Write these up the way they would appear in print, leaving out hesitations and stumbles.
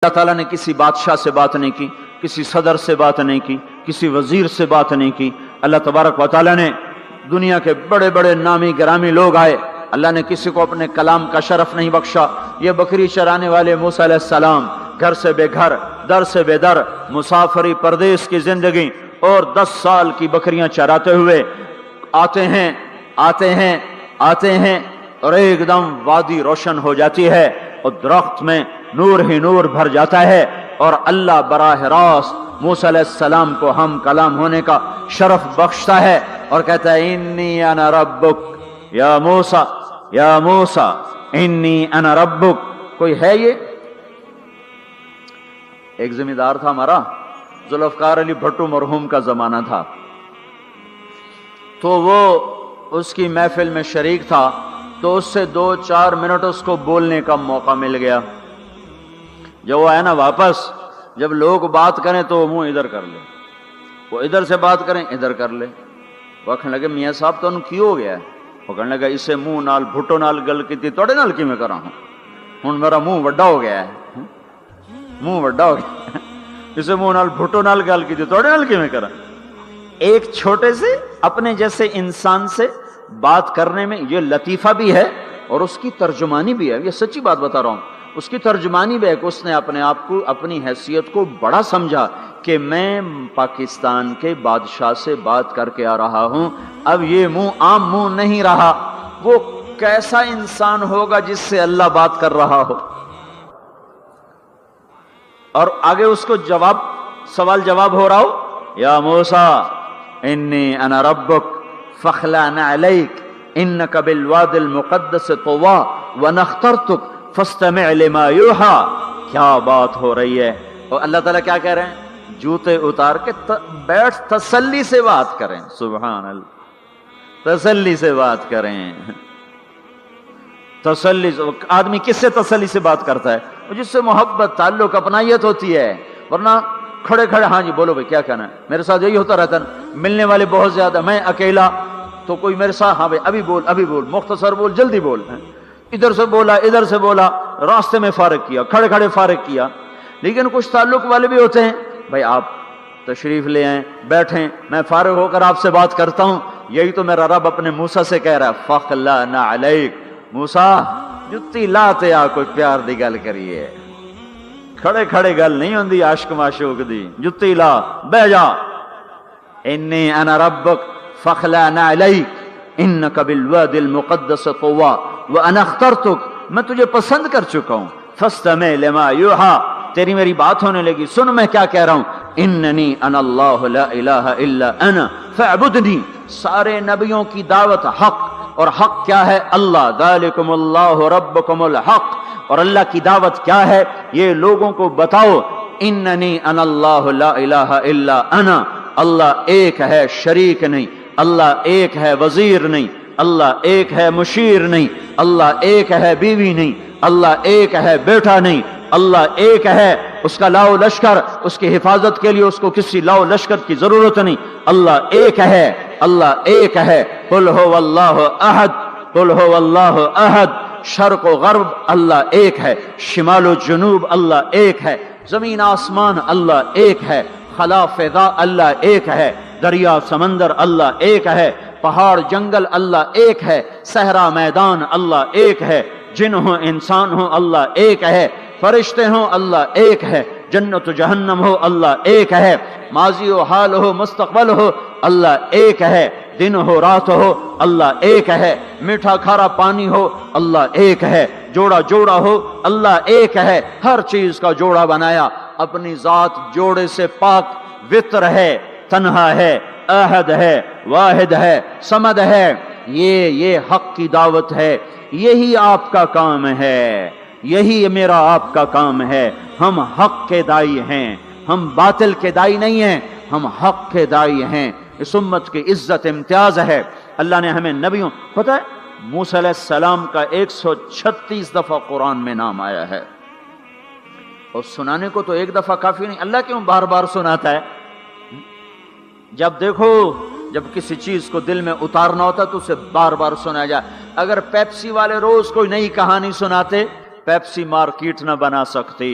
اللہ تعالیٰ نے کسی بادشاہ سے بات نہیں کی، کسی صدر سے بات نہیں کی، کسی وزیر سے بات نہیں کی۔ اللہ تبارک و تعالیٰ نے دنیا کے بڑے بڑے نامی گرامی لوگ آئے، اللہ نے کسی کو اپنے کلام کا شرف نہیں بخشا۔ یہ بکری چرانے والے موسیٰ علیہ السلام گھر سے بے گھر، در سے بے در، مسافری پردیس کی زندگی اور 10 سال کی بکریاں چراتے ہوئے آتے ہیں اور ایک دم وادی روشن ہو جاتی ہے اور درخت میں نور ہی نور بھر جاتا ہے، اور اللہ براہ راست موسیٰ علیہ السلام کو ہم کلام ہونے کا شرف بخشتا ہے اور کہتا ہے انی انا ربک یا موسیٰ انی انا ربک۔ کوئی ہے یہ؟ ایک ذمہ دار تھا ہمارا، ذوالفقار علی بھٹو مرحوم کا زمانہ تھا، تو وہ اس کی محفل میں شریک تھا، تو اس سے 2-4 منٹ اس کو بولنے کا موقع مل گیا۔ جب وہ آیا نا واپس، جب لوگ بات کریں تو وہ منہ ادھر کر لے، وہ ادھر سے بات کریں ادھر کر لے۔ وہ کہنے لگے میاں صاحب تو انہوں کی ہو گیا ہے؟ وہ کہنے لگا اسے منہ نال بھٹو نال گل کی توڑے نال کی میں کرا ہوں میرا منہ وڈا ہو گیا ہے، منہ وڈا ہو گیا، اسے منہ نال بھٹو نال گل کی توڑے نال کی میں کرا۔ ایک چھوٹے سے اپنے جیسے انسان سے بات کرنے میں یہ لطیفہ بھی ہے اور اس کی ترجمانی بھی ہے، یہ سچی بات بتا رہا ہوں، اس کی ترجمانی بھی ہے کہ اس نے اپنے آپ کو، اپنی حیثیت کو بڑا سمجھا کہ میں پاکستان کے بادشاہ سے بات کر کے آ رہا ہوں، اب یہ منہ عام منہ نہیں رہا۔ وہ کیسا انسان ہوگا جس سے اللہ بات کر رہا ہو؟ اور آگے اس کو سوال جواب ہو رہا ہو، یا موسیٰ انی انا ربک فاخلع نعلیک انک بالواد المقدس طوی وانا اخترتک فاستمع لما یوحی۔ کیا بات ہو رہی ہے؟ اور اللہ تعالیٰ کیا کہہ رہے ہیں؟ جوتے اتار کے بیٹھ، تسلی سے بات کریں، سبحان اللہ، تسلی سے بات کریں۔ تسلی سے آدمی کس سے تسلی سے بات کرتا ہے؟ جس سے محبت، تعلق، اپنائیت ہوتی ہے، ورنہ کھڑے کھڑے ہاں جی بولو بھائی کیا کہنا ہے۔ میرے ساتھ یہی ہوتا رہتا ہے، ملنے والے بہت زیادہ، میں اکیلا، تو کوئی میرے ساتھ ہاں بھائی ابھی بول، مختصر بول، جلدی بول، ادھر سے بولا، راستے میں فارغ کیا، کھڑے کھڑے فارغ کیا۔ لیکن کچھ تعلق والے بھی ہوتے ہیں، بھائی آپ تشریف لے آئیں، بیٹھیں، میں فارغ ہو کر آپ سے بات کرتا ہوں۔ یہی تو میرا رب اپنے موسیٰ سے کہہ رہا ہے فاخلع نعلیک، موسیٰ جتی لاتے آ، کوئی پیار دی گل کریے، کھڑے کھڑے گل نہیں ہوندی عاشق معشوق دی، جتی لا بہ جا۔ انی انا ربک فاخلع نعلیک انک بالواد المقدس طوی وانا اخترتک، میں تجھے پسند کر چکا ہوں، فاستمع لما یوحی، تیری میری بات ہونے لگی، سن میں کیا کہہ رہا ہوں۔ اننی انا اللہ لا الہ الا انا فاعبدنی، سارے نبیوں کی دعوت حق، اور حق کیا ہے؟ اللہ، ذالکم اللہ ربکم الحق، اور اللہ کی دعوت کیا ہے؟ یہ لوگوں کو بتاؤ، اننی انا اللہ لا الہ الا انا، اللہ ایک ہے، شریک نہیں، اللہ ایک ہے، وزیر نہیں، اللہ ایک ہے، مشیر نہیں، اللہ ایک ہے، بیوی نہیں، اللہ ایک ہے، بیٹا نہیں، اللہ ایک ہے، اس کا لاؤ لشکر، اس کی حفاظت کے لیے اس کو کسی لاؤ لشکر کی ضرورت نہیں، اللہ ایک ہے، اللہ ایک ہے۔ قل هو اللہ احد، قل هو اللہ احد، شرق و غرب اللہ ایک ہے، شمال و جنوب اللہ ایک ہے، زمین آسمان اللہ ایک ہے، خلا فضا اللہ ایک ہے، دریا سمندر اللہ ایک ہے، پہاڑ جنگل اللہ ایک ہے، صحرا میدان اللہ ایک ہے، جن ہو انسان ہو اللہ ایک ہے، فرشتے ہوں اللہ ایک ہے، جنت و جہنم ہو اللہ ایک ہے، ماضی و حال ہو مستقبل ہو اللہ ایک ہے، دن ہو رات ہو اللہ ایک ہے، میٹھا کھارا پانی ہو اللہ ایک ہے، جوڑا ہو اللہ ایک ہے، ہر چیز کا جوڑا بنایا، اپنی ذات جوڑے سے پاک، وطر ہے، تنہا ہے، احد ہے، واحد ہے، صمد ہے۔ یہ حق کی دعوت ہے، یہی آپ کا کام ہے، یہی میرا آپ کا کام ہے۔ ہم حق کے دائی ہیں، ہم باطل کے دائی نہیں ہیں، ہم حق کے دائی ہیں۔ اس امت کی عزت امتیاز ہے، اللہ نے ہمیں نبیوں، پتہ ہے موسیٰ علیہ السلام کا 136 دفعہ قرآن میں نام آیا ہے، اور سنانے کو تو ایک دفعہ کافی نہیں، اللہ کیوں بار بار سناتا ہے؟ جب دیکھو، جب کسی چیز کو دل میں اتارنا ہوتا تو اسے بار بار سنایا جائے۔ اگر پیپسی والے روز کوئی نئی کہانی سناتے، پیپسی مارکیٹ نہ بنا سکتی،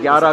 11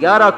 11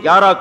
11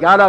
11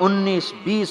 19-20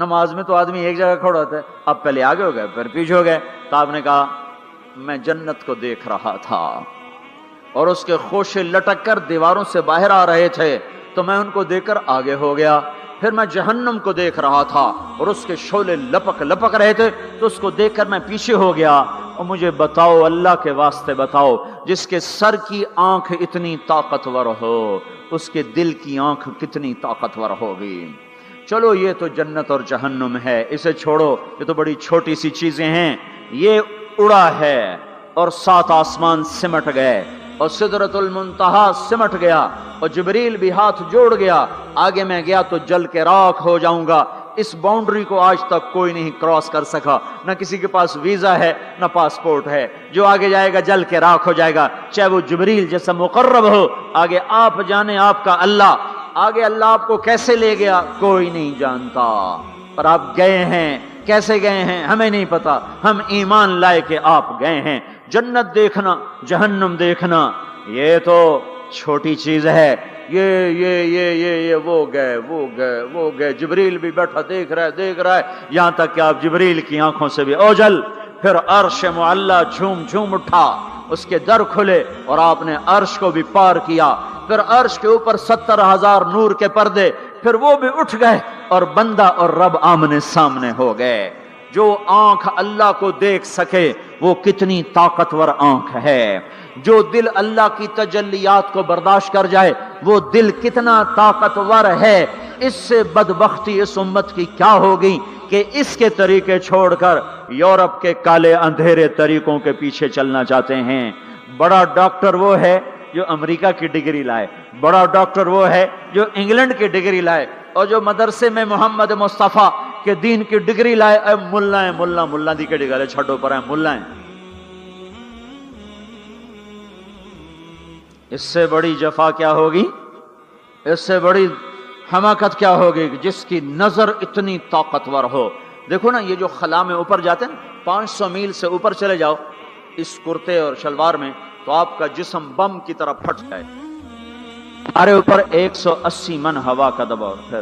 نماز میں تو آدمی ایک جگہ کھڑا ہوتا ہے، اب پہلے آگے ہو گئے پھر پیچھے ہو گئے۔ تو آپ نے کہا میں جنت کو دیکھ رہا تھا اور اس کے خوشے لٹک کر دیواروں سے باہر آ رہے تھے تو میں ان کو دیکھ کر آگے ہو گیا۔ پھر میں جہنم کو دیکھ رہا تھا اور اس کے شعلے لپک لپک رہے تھے تو اس کو دیکھ کر میں پیچھے ہو گیا۔ اور مجھے بتاؤ، اللہ کے واسطے بتاؤ، جس کے سر کی آنکھ اتنی طاقتور ہو اس کے دل کی آنکھ کتنی طاقتور ہوگی؟ چلو یہ تو جنت اور جہنم ہے، اسے چھوڑو، یہ تو بڑی چھوٹی سی چیزیں ہیں۔ یہ اڑا ہے اور 7 آسمان سمٹ گئے اور سدرۃ المنتہا سمٹ گیا اور جبریل بھی ہاتھ جوڑ گیا، آگے میں گیا تو جل کے راکھ ہو جاؤں گا۔ اس باؤنڈری کو آج تک کوئی نہیں کراس کر سکا، نہ کسی کے پاس ویزا ہے نہ پاسپورٹ ہے۔ جو آگے جائے گا جل کے راکھ ہو جائے گا، چاہے وہ جبریل جیسا مقرب ہو۔ آگے آپ جانے آپ کا اللہ، آگے اللہ آپ کو کیسے لے گیا کوئی نہیں جانتا، پر آپ گئے ہیں۔ کیسے گئے ہیں ہمیں نہیں پتا، ہم ایمان لائے کہ آپ گئے ہیں۔ جنت دیکھنا، جہنم دیکھنا یہ تو چھوٹی چیز ہے۔ یہ وہ گئے، جبریل بھی بیٹھا دیکھ رہا ہے یہاں تک کہ آپ جبریل کی آنکھوں سے بھی اوجل۔ پھر عرش معلا جھوم جھوم اٹھا، اس کے در کھلے اور آپ نے عرش کو بھی پار کیا۔ پھر عرش کے اوپر 70,000 نور کے پردے، پھر وہ بھی اٹھ گئے اور بندہ اور رب آمنے سامنے ہو گئے۔ جو آنکھ اللہ کو دیکھ سکے وہ کتنی طاقتور آنکھ ہے، جو دل اللہ کی تجلیات کو برداشت کر جائے وہ دل کتنا طاقتور ہے۔ اس سے بدبختی اس امت کی کیا ہوگی کہ اس کے طریقے چھوڑ کر یورپ کے کالے اندھیرے طریقوں کے پیچھے چلنا چاہتے ہیں۔ بڑا ڈاکٹر وہ ہے جو امریکہ کی ڈگری لائے، بڑا ڈاکٹر وہ ہے جو انگلینڈ کی ڈگری لائے، اور جو مدرسے میں محمد مصطفیٰ کے دین کی ڈگری لائے اے ملا دی کے ڈگرے چھٹو پر ہیں ملا ہیں۔ اس سے بڑی جفا کیا ہوگی، اس سے بڑی حماقت کیا ہوگی جس کی نظر اتنی طاقتور ہو۔ دیکھو نا یہ جو خلا میں اوپر جاتے ہیں 500 میل سے اوپر چلے جاؤ اس کرتے اور شلوار میں تو آپ کا جسم بم کی طرح پھٹ جائے۔ ہمارے اوپر 180 من ہوا کا دباؤ ہے،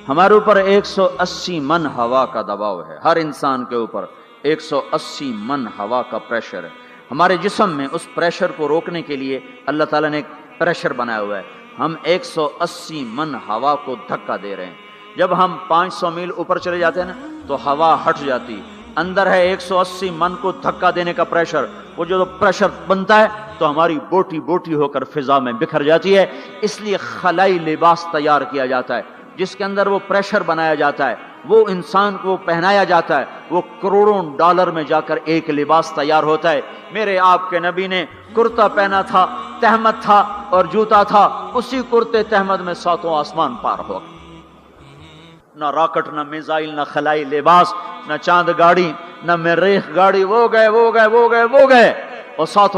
ہمارے اوپر 180 من ہوا کا دباؤ ہے، ہر انسان کے اوپر 180 من ہوا کا پریشر ہے۔ ہمارے جسم میں اس پریشر کو روکنے کے لیے اللہ تعالیٰ نے ایک پریشر بنایا ہوا ہے، ہم 180 من ہوا کو دھکا دے رہے ہیں۔ جب ہم 500 میل اوپر چلے جاتے ہیں نا تو ہوا ہٹ جاتی، اندر ہے 180 من کو دھکا دینے کا پریشر، وہ جو پریشر بنتا ہے تو ہماری بوٹی بوٹی ہو کر فضا میں بکھر جاتی ہے۔ اس لیے خلائی لباس تیار کیا جاتا ہے جس کے اندر وہ پریشر بنایا جاتا ہے، وہ انسان کو پہنایا جاتا ہے، وہ کروڑوں ڈالر میں جا کر ایک لباس تیار ہوتا ہے۔ میرے آپ کے نبی نے کرتا پہنا تھا، تہمت تھا اور جوتا تھا، اسی کرتے تہمت میں 7 آسمان پار ہو۔ نہ راکٹ، نہ میزائل، نہ خلائی لباس، نہ چاند گاڑی، نہ مریخ گاڑی، وہ گئے اور 7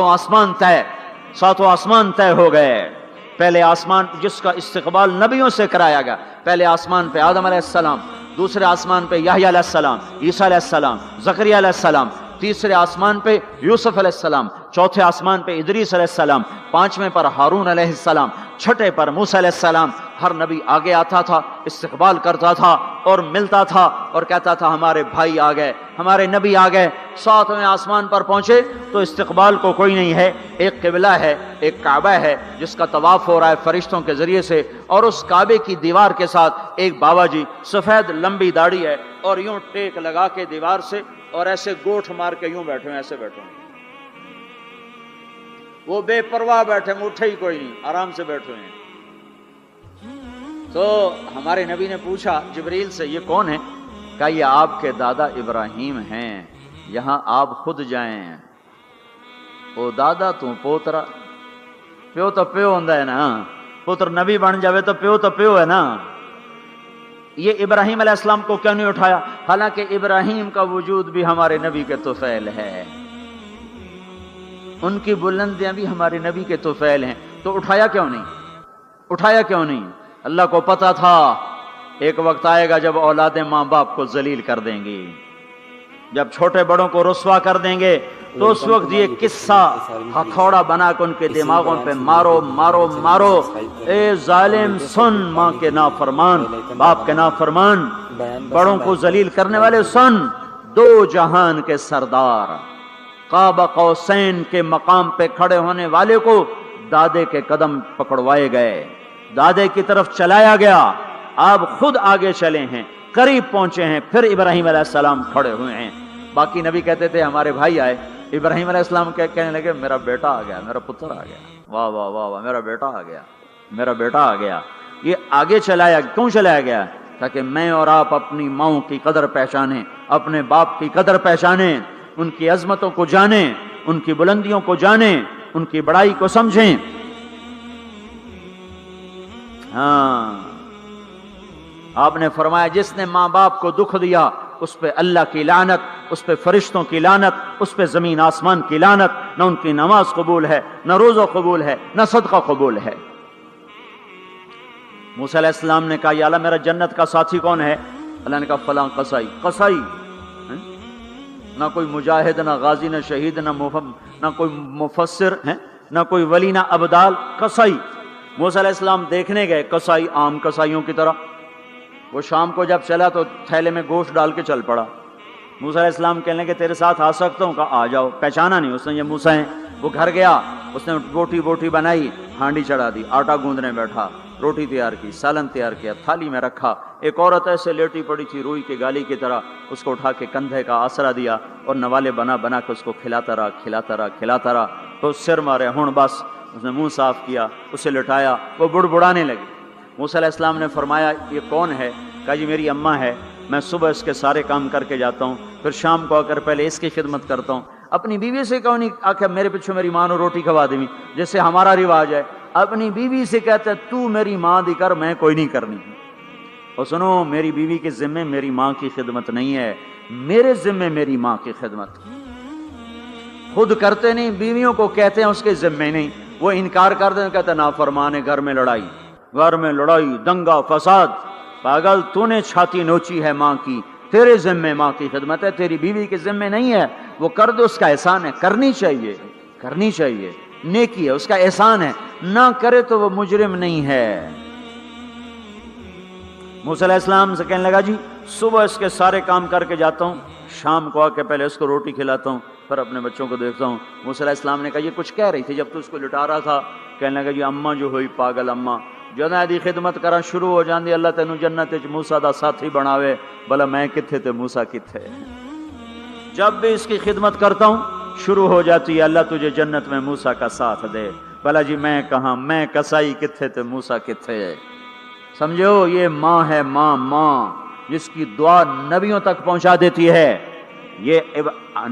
آسمان طے ہو گئے۔ پہلے آسمان جس کا استقبال نبیوں سے کرایا گیا، پہلے آسمان پہ آدم علیہ السلام، دوسرے آسمان پہ یحییٰ علیہ السلام، عیسیٰ علیہ السلام، زکریا علیہ السلام، تیسرے آسمان پہ یوسف علیہ السلام، چوتھے آسمان پہ ادریس علیہ السلام، 5ویں پر ہارون علیہ السلام، 6 پر موسیٰ علیہ السلام۔ ہر نبی آگے آتا تھا، استقبال کرتا تھا اور ملتا تھا اور کہتا تھا ہمارے بھائی آ گئے، ہمارے نبی آ گئے۔ 7ویں آسمان پر پہنچے تو استقبال کو کوئی نہیں ہے، ایک قبلہ ہے، ایک کعبہ ہے جس کا طواف ہو رہا ہے فرشتوں کے ذریعے سے، اور اس کعبے کی دیوار کے ساتھ ایک بابا جی، سفید لمبی داڑھی ہے اور یوں ٹیک لگا کے دیوار سے اور ایسے گوٹھ مار کے یوں بیٹھے ہیں، ایسے بیٹھے ہیں، وہ بے پرواہ بیٹھے ہیں، اٹھے ہی کوئی نہیں، آرام سے بیٹھے ہیں۔ تو ہمارے نبی نے پوچھا جبریل سے یہ کون ہے؟ کہا یہ آپ کے دادا ابراہیم ہیں، یہاں آپ خود جائیں۔ او دادا تو پوترا، پیو تو پیو ہوندا ہے نا، پوتر نبی بن جاوے تو پیو ہے نا۔ یہ ابراہیم علیہ السلام کو کیوں نہیں اٹھایا؟ حالانکہ ابراہیم کا وجود بھی ہمارے نبی کے طفیل ہے، ان کی بلندیاں بھی ہمارے نبی کے طفیل ہیں، تو اٹھایا کیوں نہیں؟ اللہ کو پتا تھا ایک وقت آئے گا جب اولادیں ماں باپ کو ذلیل کر دیں گی، جب چھوٹے بڑوں کو رسوا کر دیں گے تو اس وقت یہ قصہ ہتھوڑا بنا کے ان کے دماغوں پہ مارو مارو مارو، اے ظالم سن، ماں کے نافرمان، باپ کے نافرمان، بڑوں کو ذلیل کرنے والے سن، دو جہان کے سردار، قاب قوسین کے مقام پہ کھڑے ہونے والے کو دادے کے قدم پکڑوائے گئے، دادے کی طرف چلایا گیا، آپ خود آگے چلے ہیں، قریب پہنچے ہیں، پھر ابراہیم علیہ السلام کھڑے ہوئے ہیں۔ باقی نبی کہتے تھے ہمارے بھائی آئے، ابراہیم علیہ السلام کہنے لگے میرا بیٹا آ گیا، میرا پتر آ گیا، واہ واہ واہ واہ، میرا بیٹا آ گیا، میرا بیٹا آ گیا۔ یہ آگے چلایا، کیوں چلایا گیا؟ تاکہ میں اور آپ اپنی ماؤں کی قدر پہچانیں، اپنے باپ کی قدر پہچانیں، ان کی عظمتوں کو جانیں، ان کی بلندیوں کو جانیں، ان کی بڑائی کو سمجھیں۔ ہاں، آپ نے فرمایا جس نے ماں باپ کو دکھ دیا اس پہ اللہ کی لعنت، اس پہ فرشتوں کی لعنت، اس پہ زمین آسمان کی لعنت، نہ ان کی نماز قبول ہے، نہ روزہ قبول ہے، نہ صدقہ قبول ہے۔ موسیٰ علیہ السلام نے کہا یا اللہ میرا جنت کا ساتھی کون ہے؟ اللہ نے کہا فلاں قصائی۔ قصائی نہ کوئی مجاہد، نہ غازی، نہ شہید، نہ کوئی مفسر ہے، نہ کوئی ولی، نہ ابدال، قصائی۔ موسیٰ علیہ السلام دیکھنے گئے، قصائی عام قصائیوں کی طرح، وہ شام کو جب چلا تو تھیلے میں گوشت ڈال کے چل پڑا۔ موسیٰ علیہ السلام کہنے لگے تیرے ساتھ آ سکتا ہوں؟ کہا آ جاؤ۔ پہچانا نہیں اس نے یہ موسیٰ ہیں۔ وہ گھر گیا، اس نے بوٹی بنائی، ہانڈی چڑھا دی، آٹا گوندنے بیٹھا، روٹی تیار کی، سالن تیار کیا، تھالی میں رکھا۔ ایک عورت ایسے لیٹی پڑی تھی روئی کی گالی کی طرح، اس کو اٹھا کے کندھے کا آسرا دیا اور نوالے بنا کے اس کو کھلاتا رہا۔ تو سر مارے، ہن بس۔ اس نے منہ صاف کیا، اسے لٹایا، وہ بڑبڑانے لگی۔ موسیٰ علیہ السلام نے فرمایا یہ کون ہے؟ کہا جی میری اماں ہے، میں صبح اس کے سارے کام کر کے جاتا ہوں، پھر شام کو آ کر پہلے اس کی خدمت کرتا ہوں۔ اپنی بیوی سے کہو نہیں آخر میرے پیچھے میری ماں نے روٹی کھوا دی، جیسے ہمارا رواج ہے، اپنی بیوی سے کہتا ہے تو میری ماں دی کر، میں کوئی نہیں کرنی۔ اور سنو، میری بیوی کے ذمے میری ماں کی خدمت نہیں ہے، میرے ذمے میری ماں کی خدمت۔ خود کرتے نہیں، بیویوں کو کہتے ہیں اس کے ذمے نہیں، وہ انکار کر دیں، کہتے ہیں نافرمان ہے، گھر میں لڑائی، دنگا فساد۔ پاگل، تو نے چھاتی نوچی ہے ماں کی، تیرے ذمے ماں کی خدمت ہے، تیری بیوی کے ذمے نہیں ہے۔ وہ کر دے، اس کا احسان ہے، کرنی چاہیے، نیکی ہے، اس کا احسان ہے، نہ کرے تو وہ مجرم نہیں ہے۔ موسیٰ علیہ السلام سے کہنے لگا جی صبح اس کے سارے کام کر کے جاتا ہوں، شام کو آ کے پہلے اس کو روٹی کھلاتا ہوں، پھر اپنے بچوں کو دیکھتا ہوں۔ موسیٰ علیہ السلام نے کہا یہ کچھ کہہ رہی تھی جب تو اس کو لٹا رہا تھا؟ کہنے لگا جی اماں جو ہوئی پاگل اماں، جدوں دی خدمت کرا شروع ہو جاندی، اللہ تینوں جنت وچ موسیٰ دا ساتھی بناوے، بھلا میں کتھے تے موسیٰ کتھے۔ جب بھی اس کی خدمت کرتا ہوں شروع ہو جاتی ہے اللہ تجھے جنت میں موسیٰ کا ساتھ دے، بھلا جی میں کہاں، میں کسائی کتھے تے موسیٰ کتھے۔ سمجھو یہ ماں ہے، ماں جس کی دعا نبیوں تک پہنچا دیتی ہے۔ یہ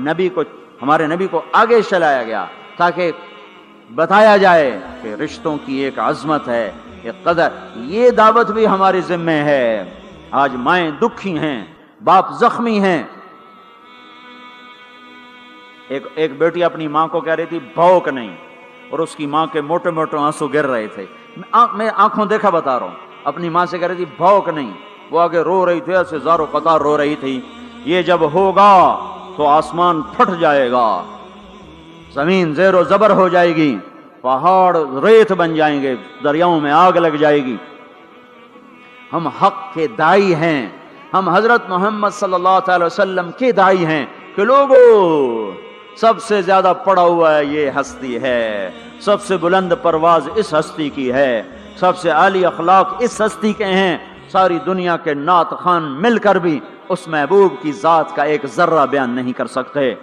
نبی کو، ہمارے نبی کو آگے چلایا گیا تاکہ بتایا جائے کہ رشتوں کی ایک عظمت ہے، ایک قدر۔ یہ دعوت بھی ہمارے ذمہ ہے۔ آج مائیں دکھی ہیں، باپ زخمی ہیں۔ ایک بیٹی اپنی ماں کو کہہ رہی تھی بھوک نہیں، اور اس کی ماں کے موٹے موٹے آنسو گر رہے تھے۔ میں آنکھوں دیکھا بتا رہا ہوں، اپنی ماں سے کہہ رہی تھی بھوک نہیں، وہ آگے رو رہی تھی، ایسے زارو قطار رو رہی تھی۔ یہ جب ہوگا تو آسمان پھٹ جائے گا، زمین زیر و زبر ہو جائے گی، پہاڑ ریت بن جائیں گے، دریاؤں میں آگ لگ جائے گی۔ ہم حق کے دائی ہیں، ہم حضرت محمد صلی اللہ تعالی وسلم کے دائی ہیں کہ لوگوں سب سے زیادہ پڑا ہوا ہے یہ ہستی ہے، سب سے بلند پرواز اس ہستی کی ہے، سب سے عالی اخلاق اس ہستی کے ہیں۔ ساری دنیا کے نعت خوان مل کر بھی اس محبوب کی ذات کا ایک ذرہ بیان نہیں کر سکتے۔